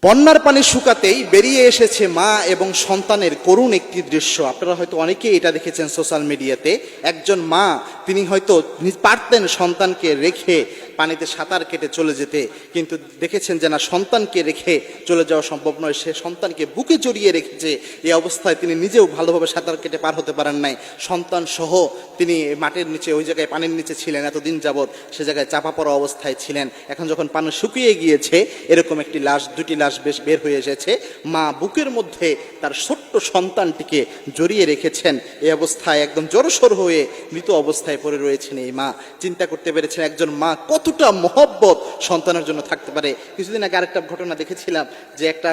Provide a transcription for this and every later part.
বন্যার পানি শুকাতেই বেরিয়ে এসেছে মা এবং সন্তানের করুণ একটি দৃশ্য। আপনারা হয়তো অনেকেই এটা দেখেছেন সোশ্যাল মিডিয়াতে। একজন মা, তিনি হয়তো পারতেন সন্তানকে রেখে পানিতে সাঁতার কেটে চলে যেতে, কিন্তু দেখেছেন যে না, সন্তানকে রেখে চলে যাওয়া সম্ভব নয়। সে সন্তানকে বুকে জড়িয়ে রেখেছে। এই অবস্থায় তিনি নিজেও ভালোভাবে সাঁতার কেটে পার হতে পারেন নাই। সন্তান সহ তিনি মাটির নিচে, ওই জায়গায় পানির নিচে ছিলেন এতদিন যাবৎ, সে জায়গায় চাপা পড়া অবস্থায় ছিলেন। এখন যখন পানি শুকিয়ে গিয়েছে, এরকম একটি লাশ, দুটি লাশ বেশ বের হয়ে এসেছে। মা বুকের মধ্যে তার ছোট্ট সন্তানটিকে জড়িয়ে রেখেছেন। এই অবস্থায় একদম জড়সড় হয়ে মৃত অবস্থায় পড়ে রয়েছেন এই মা। চিন্তা করতে পেরেছেন একজন মা কতটা মহব্বত সন্তানের জন্য থাকতে পারে। কিছুদিন আগে আরেকটা ঘটনা দেখেছিলাম যে একটা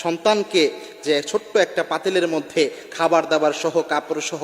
সন্তানকে যে ছোট্ট একটা পাতিলের মধ্যে খাবার দাবার সহ কাপড় সহ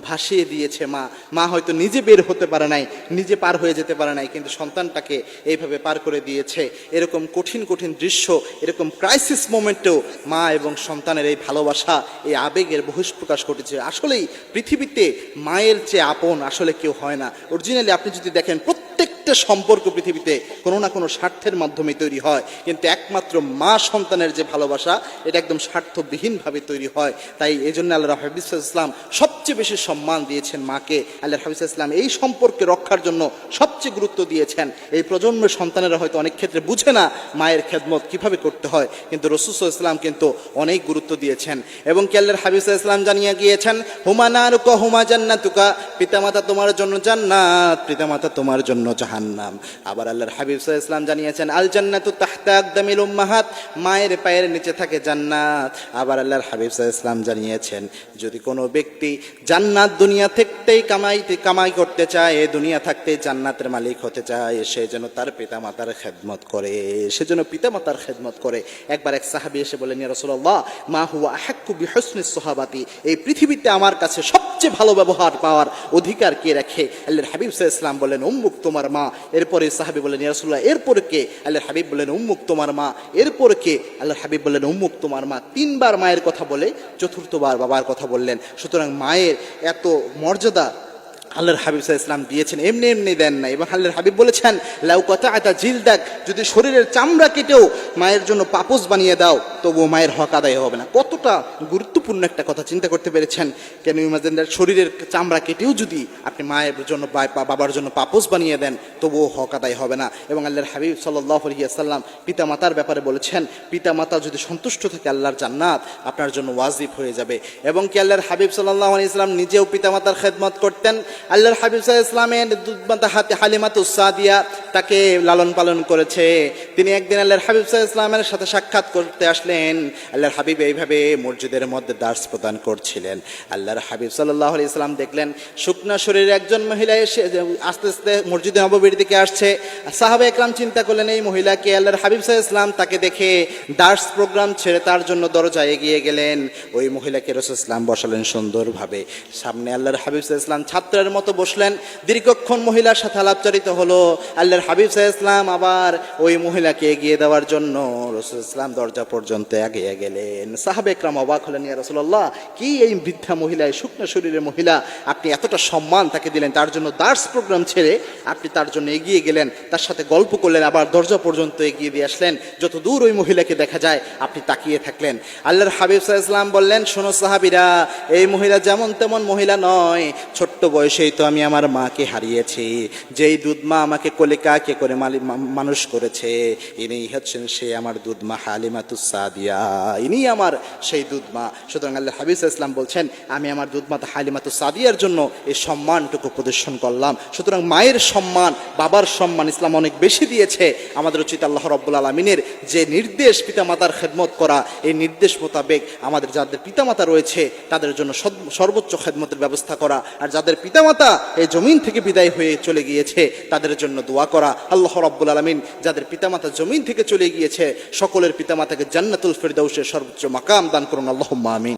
ভাসিয়ে দিয়েছে মা। মা হয়তো নিজে বের হতে পারে নাই, নিজে পার হয়ে যেতে পারে নাই, কিন্তু সন্তানটাকে এইভাবে পার করে দিয়েছে। এরকম কঠিন কঠিন দৃশ্য, এরকম ক্রাইসিস মোমেন্টেও মা এবং সন্তানের এই ভালোবাসা, এই আবেগের বহিঃপ্রকাশ ঘটেছে। আসলেই পৃথিবীতে মায়ের চেয়ে আপন আসলে কেউ হয় না। অরিজিনালি আপনি যদি দেখেন, প্রত্যেকটা সম্পর্ক পৃথিবীতে কোনো না কোনো স্বার্থের মাধ্যমে তৈরি হয়, কিন্তু একমাত্র মা সন্তানের যে ভালোবাসা, এটা একদম স্বার্থবিহীনভাবে তৈরি হয়। তাই এই জন্য আল্লাহ হাবিব ইসলাম সবচেয়ে বেশি সম্মান দিয়েছেন মাকে। আল্লাহ হাবিব ইসলাম এই সম্পর্কে রক্ষার জন্য সবচেয়ে গুরুত্ব দিয়েছেন। এই প্রজন্মের সন্তানেরা হয়তো অনেক ক্ষেত্রে বুঝে না মায়ের খেদমত কিভাবে করতে হয়, কিন্তু রাসূল সাল্লাল্লাহু আলাইহি ওয়াসাল্লাম কিন্তু অনেক গুরুত্ব দিয়েছেন। এবং কি আল্লাহর হাবিব ইসলাম জানিয়ে গিয়েছেন, হুমা নারুকা হুমা জান্নাতুকা, পিতামাতা তোমার জন্য জান্নাত, পিতামাতা তোমার জন্য জাহান্নাম। আবার আল্লাহর হাবিব ইসলাম জানিয়েছেন, আল জান্নাতু তাহতা আকদামিল উম্মাহাত, মায়ের পায়ের নিচে থাকে জান্নাত। আবার আল্লাহর হাবিব ইসলাম জানিয়েছেন, যদি কোনো ব্যক্তি জান্নাত দুনিয়া থাকতেই কামাই করতে চায়, দুনিয়া থাকতে জান্নাতের মালিক হতে চায়, সে যেন তার পিতামাতার খেদমত করে, সে যেন পিতামাতার খেদমত করে। একবার এক সাহাবী এসে বলেন, ইয়া রাসূলুল্লাহ, মা হুয়া আহাক্কু বিহুসনিস সুহাবাতি, এই পৃথিবীতে আমার কাছে সবচেয়ে ভালো ব্যবহার পাওয়ার অধিকার কে রাখে? আল্লাহর হাবিব সাল্লাল্লাহু আলাইহি ওয়াসাল্লাম বলেন, উম্মুক, তোমার মা। এরপরে সাহাবী বলেন, ইয়া রাসূলুল্লাহ, এরপর কে? আল্লাহর হাবিব বলেন, উম্মুক, তোমার মা। এরপর কে? আল্লাহর হাবিব বলেন, উম্মুক, তোমার মা। তিনবার মায়ের কথা বলে চতুর্থবার বাবার কথা বললেন। সুতরাং মায়ের এত মর্যাদা আল্লাহর হাবিব সাল্লাল্লাহু আলাইহি ওয়াসাল্লাম দিয়েছেন, এমনি এমনি দেন না। এবং আল্লাহর হাবিব বলেছেন, লাউ কাতাআতা জিলদাক, যদি শরীরের চামড়া কেটেও মায়ের জন্য পাপোশ বানিয়ে দাও, তবুও মায়ের হক আদায় হবে না। কতটা গুরুত্বপূর্ণ একটা কথা, চিন্তা করতে পেরেছেন? কেন ইমাজিন, শরীরের চামড়া কেটেও যদি আপনি মায়ের জন্য বাবার জন্য পাপোশ বানিয়ে দেন, তবুও হক আদায় হবে না। এবং আল্লাহর হাবিব সাল্লাল্লাহু আলাইহি ওয়াসাল্লাম পিতামাতার ব্যাপারে বলেছেন, পিতামাতা যদি সন্তুষ্ট থাকে, আল্লাহর জান্নাত আপনার জন্য ওয়াজিব হয়ে যাবে। এবং কি আল্লাহর হাবিব সাল্লাল্লাহু আলাইহি ওয়াসাল্লাম নিজেও পিতামাতার খেদমত করতেন। আল্লাহর হাবিব সাল্লাল্লাহু আলাইহি ওয়াসাল্লামের দুধমাতা হালিমাতুস সাদিয়া তাকে লালন পালন করেছে। তিনি একদিন আল্লাহর হাবিব সাল্লাল্লাহু আলাইহি ওয়াসাল্লামের সাথে সাক্ষাৎ করতে আসলেন। আল্লাহর হাবিব এইভাবে মসজিদের মধ্যে দার্স প্রদান করছিলেন। আল্লাহর হাবিব সাল্লাল্লাহু আলাইহি ওয়াসাল্লাম দেখলেন শুকনা শরীরে একজন মহিলা এসে আস্তে আস্তে মসজিদে নববীর দিকে আসছে। সাহাবা একরাম চিন্তা করলেন, এই মহিলাকে। আল্লাহর হাবিব সাল্লাল্লাহু আলাইহি ওয়াসাল্লাম তাকে দেখে দার্স প্রোগ্রাম ছেড়ে তার জন্য দরজায় এগিয়ে গেলেন। ওই মহিলাকে রাসূল সাল্লাল্লাহু আলাইহি ওয়াসাল্লাম বসালেন সুন্দরভাবে সামনে। আল্লাহর হাবিব সাল্লাল্লাহু আলাইহি ওয়াসাল্লাম ছাত্রের মতো বসলেন। দীর্ঘক্ষণ মহিলার সাথে আলাপচারিত হলো। আল্লাহর হাবিব সাল্লাল্লাহু আলাইহি ওয়াসাল্লাম আবার ওই মহিলাকে এগিয়ে দেওয়ার জন্য রাসূল সাল্লাল্লাহু আলাইহি ওয়াসাল্লাম দরজা পর্যন্ত এগিয়ে গেলেন। সাহাবা একরাম অবাক হলেন, ইয়া রাসূলুল্লাহ, কি এই বৃদ্ধা মহিলা, এই শুকনো শরীরের মহিলা, আপনি এতটা সম্মান তাকে দিলেন, তার জন্য দার্স প্রোগ্রাম ছেড়ে আপনি তার জন্য এগিয়ে গেলেন, তার সাথে গল্প করলেন, আবার দরজা পর্যন্ত এগিয়ে দিয়ে আসলেন। যত দূর ওই মহিলাকে দেখা যায় আপনি তাকিয়ে থাকলেন। আল্লাহর হাবিব সাল্লাল্লাহু আলাইহি ওয়াসাল্লাম বললেন, শোনো সাহাবীরা, এই মহিলা যেমন তেমন মহিলা নয়। ছোট্ট বয়সেই তো আমি আমার মাকে হারিয়েছি। যেই দুধ মা আমাকে কোলে কাকে করে মানুষ করেছে, ইনি হচ্ছেন সে আমার দুধ মা হালিমাতুস সাদিয়া, ইনি আমার সেই দুধ মা। সুতরাং আল্লাহর হাবিব সাল্লাল্লাহু আলাইহি ওয়াসাল্লাম বলছেন, আমি আমার দুধ মাতা হালিমাতুস সাদিয়ার জন্য এই সম্মানটুকু প্রদর্শন করলাম। সুতরাং মায়ের সম্মান, বাবার সম্মান ইসলাম অনেক বেশি দিয়েছে। আমাদের উচিত আল্লাহ রাব্বুল আলামিনের যে নির্দেশ পিতামাতার খেদমত করা, এই নির্দেশ মোতাবেক আমাদের যাদের পিতামাতা রয়েছে তাদের জন্য সর্বোচ্চ খেদমতের ব্যবস্থা করা, আর যাদের পিতামাতা এই জমিন থেকে বিদায় হয়ে চলে গিয়েছে তাদের জন্য দোয়া করা। আল্লাহ রাব্বুল আলামিন যাদের পিতামাতা জমিন থেকে চলে গিয়েছে সকলের পিতামাতাকে জান্নাতুল ফিরদাউসের সর্বোচ্চ মাকাম দান করুন, আল্লাহুম্মা আমিন।